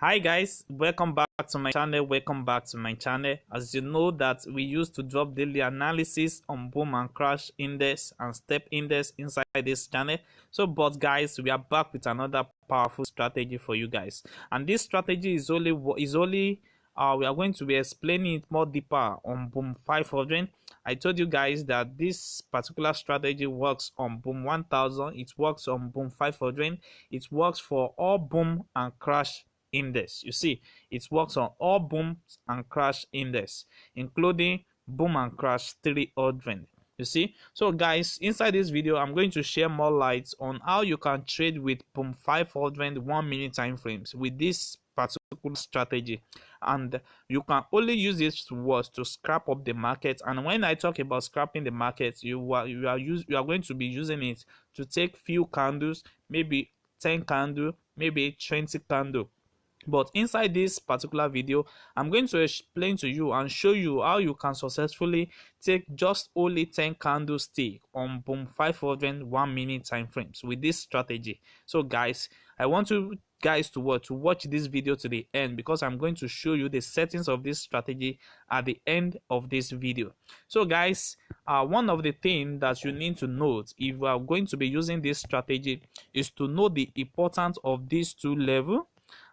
Hi guys, welcome back to my channel. As you know that we used to drop daily analysis on boom and crash index and step index inside this channel. But guys, we are back with another powerful strategy for you guys, and this strategy is only we are going to be explaining it more deeper on boom 500. I told you guys that this particular strategy works on boom 1000, it works on boom 500, it works for all boom and crash index. You see, it works on all boom and crash index, including boom and crash 300. You see, so guys, inside this video I'm going to share more lights on how you can trade with boom 500 1 minute time frames with this particular strategy, and you can only use this to scrap up the market. And when I talk about scrapping the market, you are going to be using it to take few candles, maybe 10 candle, maybe 20 candle. But inside this particular video, I'm going to explain to you and show you how you can successfully take just only 10 candlestick on boom 500 1 minute time frames with this strategy. So guys, I want you guys to watch this video to the end, because I'm going to show you the settings of this strategy at the end of this video. So guys, one of the things that you need to note if you are going to be using this strategy is to know the importance of these two levels.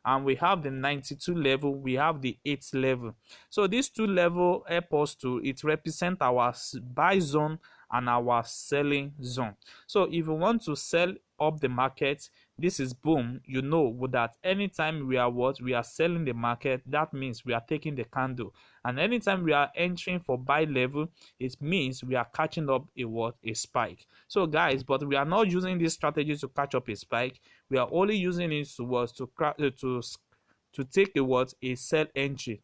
And we have the 92 level, we have the 8 level. So these two level help us to represent our buy zone and our selling zone. So if you want to sell up the market, this is boom. You know that anytime we are selling the market, that means we are taking the candle. And anytime we are entering for buy level, it means we are catching up a spike. So guys, but we are not using this strategy to catch up a spike. We are only using it to take a sell entry.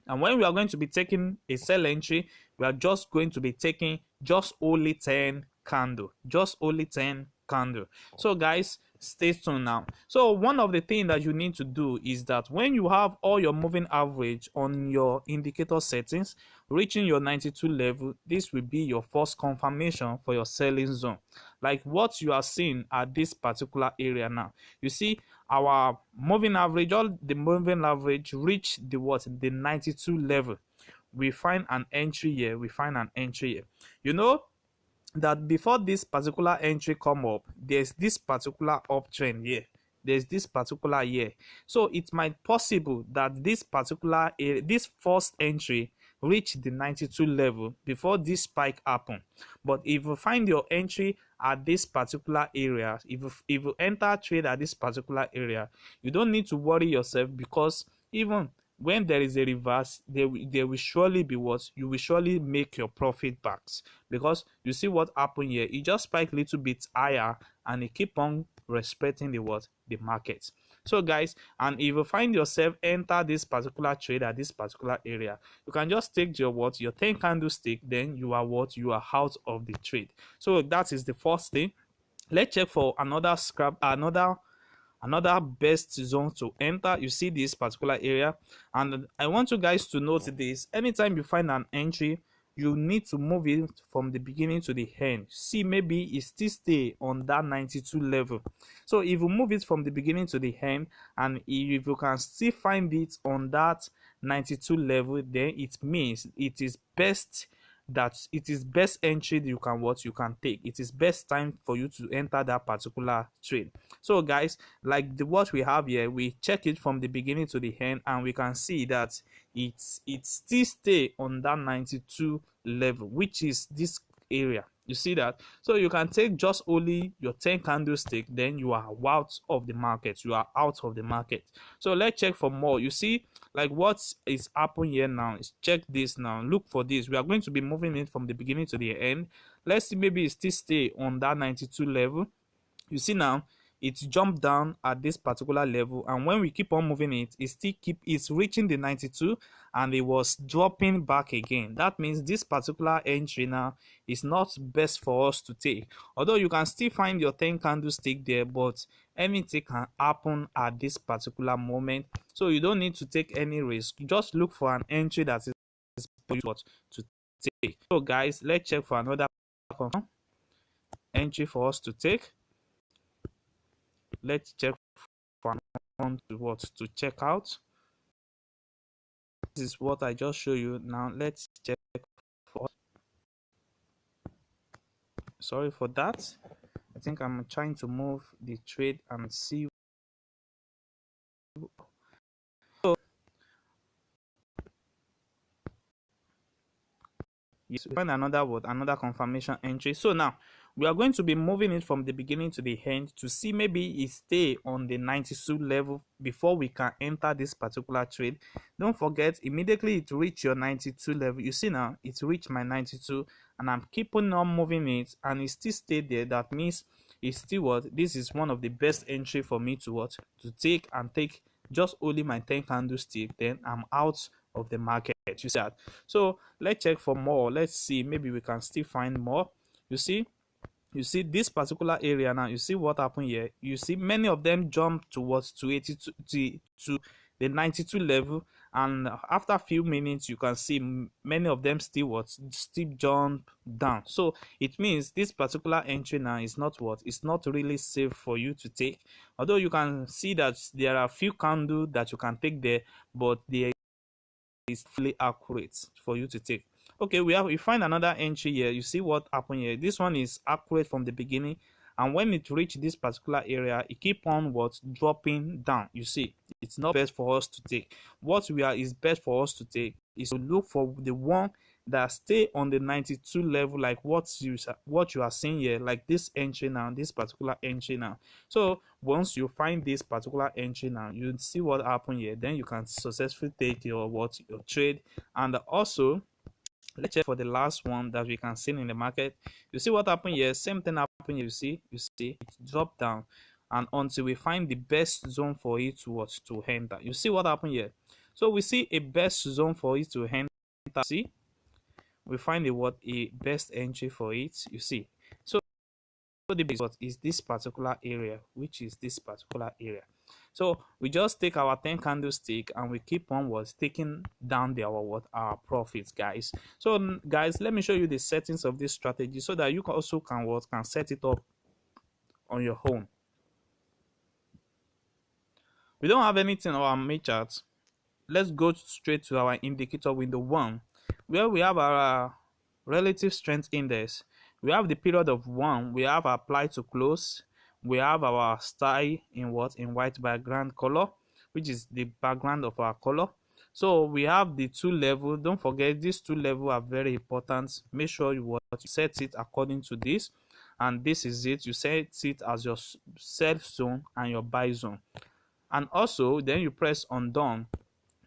And when we are going to be taking a sell entry, we are just going to be taking just only 10 candle, So guys, stay tuned now. So one of the things that you need to do is that when you have all your moving average on your indicator settings reaching your 92 level, this will be your first confirmation for your selling zone, like what you are seeing at this particular area now. You see our moving average, all the moving average reach the 92 level. We find an entry here, you know that before this particular entry come up, there's this particular uptrend here, so it might possible that this first entry reach the 92 level before this spike happen. But if you find your entry at this particular area, if you enter trade at this particular area, you don't need to worry yourself, because even when there is a reverse, there will surely be you will surely make your profit backs, because you see what happened here. It just spiked a little bit higher and it keep on respecting the market. So guys, and if you find yourself enter this particular trade at this particular area, you can just take your 10 candlestick, then you are out of the trade. So that is the first thing. Let's check for another best zone to enter. You see this particular area, and I want you guys to note this: anytime you find an entry, you need to move it from the beginning to the end. See, maybe it still stay on that 92 level. So if you move it from the beginning to the end, and if you can still find it on that 92 level, then it means it is best entry you can take. It is best time for you to enter that particular trade. So guys, like what we have here, we check it from the beginning to the end, and we can see that it still stay on that 92 level, which is this area. You see that? So you can take just only your 10 candlestick, then you are out of the market. So let's check for more. You see, like what is happening here now is, check this now, look for this. We are going to be moving it from the beginning to the end. Let's see, maybe it still stay on that 92 level. You see now, it jumped down at this particular level, and when we keep on moving it's reaching the 92, and it was dropping back again. That means this particular entry now is not best for us to take, although you can still find your 10 candlestick there, but anything can happen at this particular moment. So you don't need to take any risk. Just look for an entry that is to take. So guys, let's check for another entry for us to take. Let's check for want to what to check out. This is what I just show you. Now let's check for, sorry for that. I think I'm trying to move the trade and see. So yes, we find another word, another confirmation entry. So now we are going to be moving it from the beginning to the end to see maybe it stay on the 92 level before we can enter this particular trade. Don't forget, immediately it reach your 92 level. You see now it reached my 92 and I'm keeping on moving it and it still stay there. That means it's still what, this is one of the best entry for me to what to take, and take just only my 10 candlestick, then I'm out of the market. You see that? So let's check for more. Let's see, maybe we can still find more. You see this particular area now. You see what happened here. You see many of them jump towards 282 to the 92 level, and after a few minutes you can see many of them still jump down. So it means this particular entry now is not what, it's not really safe for you to take, although you can see that there are a few candles that you can take there, but there is fully accurate for you to take. Okay, we find another entry here. You see what happened here. This one is accurate from the beginning, and when it reach this particular area, it keep on what dropping down. You see, it's not best for us to take. What we are is best for us to take is to look for the one that stay on the 92 level, like what you are seeing here, like this entry now, this particular entry now. So once you find this particular entry now, you see what happened here, then you can successfully take your trade. And also let's check for the last one that we can see in the market. You see what happened here, same thing happened here. You see it dropped down, and until we find the best zone for it to enter. You see what happened here. So we see a best zone for it to enter. See, we find a best entry for it. You see, so the base is this particular area, which is this particular area. So we just take our 10 candlestick and we keep on taking down our profits, guys. So guys, let me show you the settings of this strategy so that you also can set it up on your own. We don't have anything on our main chart. Let's go straight to our indicator window 1, where we have our relative strength index. We have the period of 1, we have apply to close, we have our style in white background color, which is the background of our color. So we have the 2 level. Don't forget, these 2 levels are very important. Make sure you set it according to this, and this is it. You set it as your sell zone and your buy zone, and also then you press on done.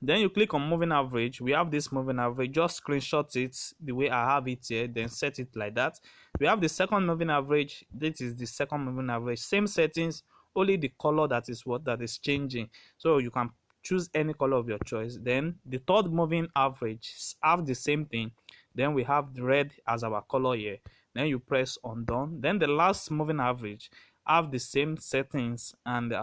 Then you click on moving average. We have this moving average. Just screenshot it the way I have it here, then set it like that. We have the second moving average. This is the second moving average. Same settings, only the color that is changing. So you can choose any color of your choice. Then the third moving average have the same thing. Then we have the red as our color here. Then you press on done. Then the last moving average have the same settings, and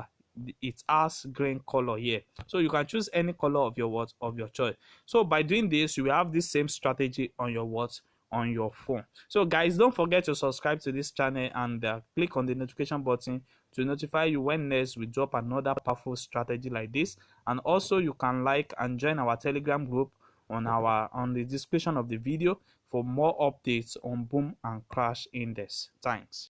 it has green color here. So you can choose any color of your choice. So by doing this, you will have this same strategy on your phone. So guys, don't forget to subscribe to this channel and click on the notification button to notify you when next we drop another powerful strategy like this. And also you can like and join our Telegram group on the description of the video for more updates on boom and crash index. Thanks.